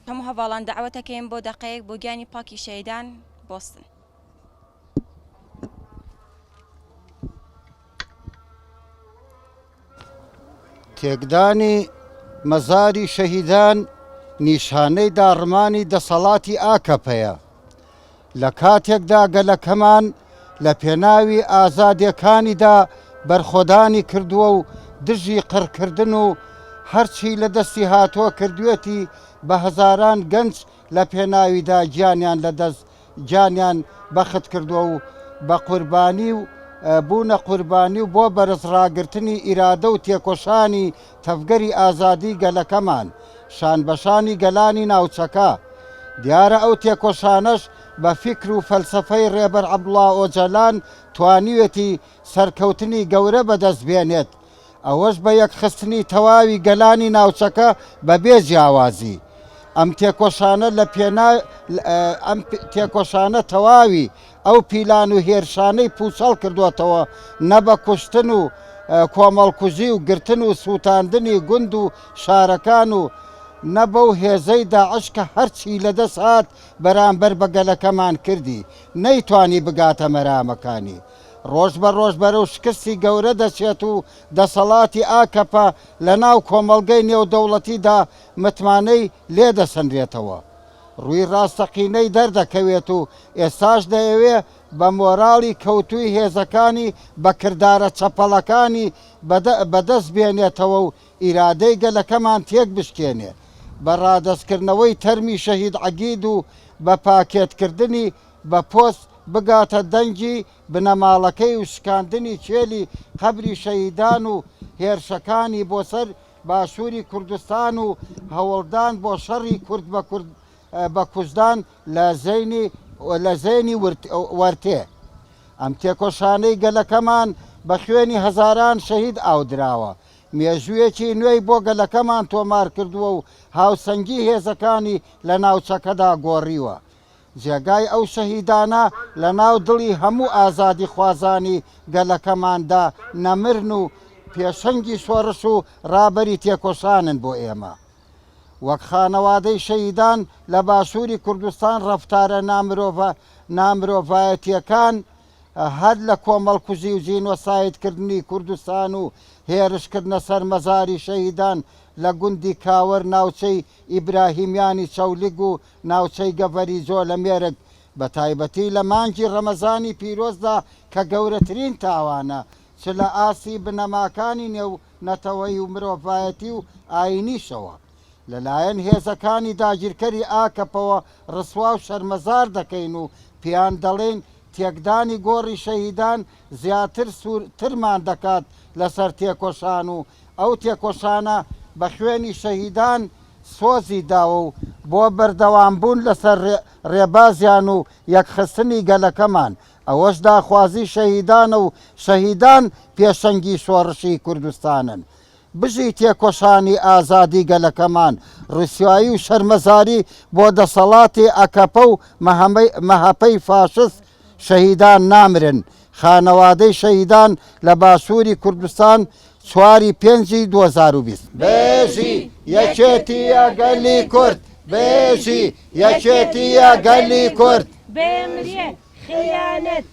هەموو هەواڵان داوەتەکەین بۆ دەقەیەک بۆ گیانی پاکی شەهیدان بۆستن. تێکدانی مەزاری شەهیدان نیشانەی داڕمانی دەسەڵاتی ئاکەپەیە. لە کاتێکدا گەلەکەمان لە پێناوی ئازادیەکانیدا بەرخۆدانی کردووە و دژی قڕکردن و هەرچی لە دەستی هاتووە کردوێتی بە هەزاران گەنج لە پێناویدا گیانیان بەخت کردووە و بە قوربانی و بوونە قوربانی و بۆ بەرزڕاگرتنی ئیرادە و تێکۆشانی تەفگەری ئازادی گەلەکەمان شان بەشانی گەلانی ناوچەکە. دیارە ئەو تێکۆشانەش بە فیکر و فەلسەفەی ڕێبەر عەبدوڵڵا ئۆجەلان توانیوێتی سەرکەوتنی گەورە بەدەست بێنێت، ئەوەش بە یەکخستنی تەواوی گەلانی ناوچەکە بەبێ جیاوازی. ئەم تێکۆشانە تەواوی ئەو پیلان و هێرشانەی پوچەڵ کردوێتەوە، نە بە کوشتن و کۆمەڵکوژی و گرتن و سووتاندنی گوند و شارەکان و نە بەو هێزەی داعش کە هەرچی لەدەست هات بەرامبەر بە گەلەکەمان کردی نەیتوانی بگاتە مەرامەکانی. ڕۆژ بە ڕۆژ بەرەو شکستی گەورە دەچێت و دەسەڵاتی ئاکەپە لە ناو کۆمەڵگەی نێودەوڵەتیدا متمانەی لێ دەسەنرێتەوە، ڕووی ڕاستەقینەی دەردەکەوێت و ئێستاش دەیەوێ بە مۆراڵی کەوتووی هێزەکانی بە کردارە چەپەڵەکانی بەدەست بێنێتەوە و ئیرادەی گەلەکەمان تێک بشکێنێ بە ڕادەستکردنەوەی تەرمی شەهید عەگید و بە پاکێتکردنی بە پۆست بگاتە دەنگی بنەماڵەکەی و شکاندنی کێلی قەبری شەهیدان و هێرشەکانی بۆ سەر باشووری کوردستان و هەوڵدان بۆ شەڕی کورد بە کوردستان لە زەینی وەرتێ. ئەم تێکۆشانەی گەلەکەمان بە خوێنی هەزاران شەهید ئاودراوە، مێژوویەکی نوێی بۆ گەلەکەمان تۆمار کردووە و هاوسەنگی هێزەکانی لە ناوچەکەدا گۆڕیوە. جێگای ئەو شەهیدانە لە ناو دڵی هەموو ئازادی خوازانی گەلەکەماندا نەمرن و پێشەنگی شۆڕش و ڕابەری تێکۆشانن بۆ ئێمە. وەک خانەوادەی شەهیدان لە باشووری کوردستان ڕەفتارە نامرۆڤایەتیەکان هەر لە کۆمەڵکوژی و جینۆسایدکردنی کوردستان و هێرشکردنە سەر مەزاری شەهیدان لە گوندی کاوەر، ناوچەی ئیبراهیمیانی چەولیگ و ناوچەی گەڤەری جۆ لە مێرگ، بە تایبەتی لە مانگی ڕەمەزانی پیرۆزدا کە گەورەترین تاوانە چ لە ئاسی بنەماکانی نێونەتەوەی و مرۆڤایەتی و ئاینیشەوە لەلایەن هێزەکانی داگیرکەری ئاکەپەوە ڕسوا و شەرمەزار دەکەین و پیان دەڵێن تێکدانی گۆڕی شەهیدان زیاتر ترمان دەکات لەسەر تێکۆشان و ئەو تێکۆشانە بە خوێنی شەهیدان سۆزی داوە و بۆ بەردەوامبوون لەسەر ڕێبازیان و یەکخستنی گەلەکەمان ئەوەش داخوازی شەهیدانە و شەهیدان پێشەنگی شۆڕشی کوردستانن. بژی تێکۆشانی ئازادی گەلەکەمان ڕوسیایی و شەرمەزاری بۆ دەسەڵاتی ئەکەپە و مەهەپەی فاشست شەهیدان نامرن. خانەوادەی شەهیدان لە باشووری کوردستان 4/5/2020 بێژی یەکێتیە گەلی کورد، بێژی یەکێتیە گەلی کورد، بێمرێ خیانەت